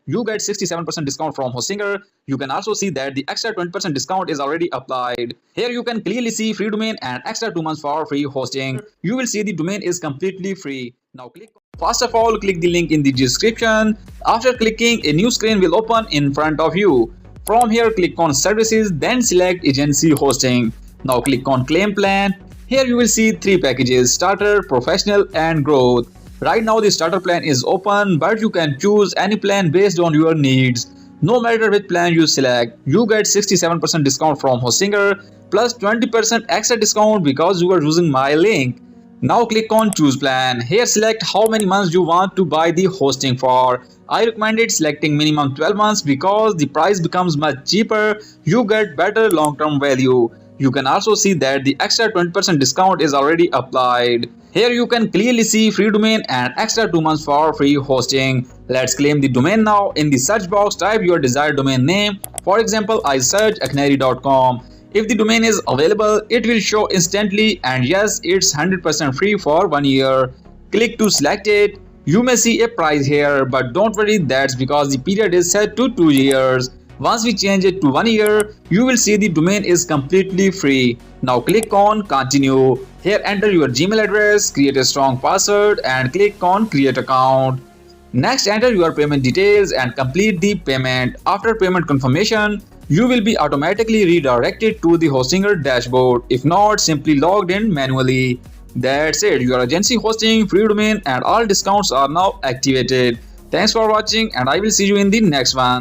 you get 67% discount from Hostinger. You can also see that the extra 20% discount is already applied. Here you can clearly see free domain and extra 2 months for free hosting. You will see the domain is completely free. Now click. First of all, click the link in the description. After clicking, a new screen will open in front of you. From here, click on services, then select agency hosting. Now click on claim plan. Here you will see 3 packages: starter, professional and growth. Right now the starter plan is open, but you can choose any plan based on your needs. No matter which plan you select, you get 67% discount from Hostinger plus 20% extra discount because you are using my link. Now click on choose plan. Here select how many months you want to buy the hosting for. I recommended selecting minimum 12 months because the price becomes much cheaper. You get better long-term value. You can also see that the extra 20% discount is already applied. Here you can clearly see free domain and extra 2 months for free hosting. Let's claim the domain now. In the search box, type your desired domain name. For example, I search acnary.com. If the domain is available, it will show instantly, and yes, it's 100% free for 1 year. Click to select it. You may see a price here, but don't worry, that's because the period is set to 2 years. Once we change it to 1 year, you will see the domain is completely free. Now click on continue. Here enter your Gmail address, create a strong password and click on create account. Next, enter your payment details and complete the payment. After payment confirmation, you will be automatically redirected to the Hostinger dashboard. If not, simply logged in manually. That's it. Your agency hosting, free domain and all discounts are now activated. Thanks for watching and I will see you in the next one.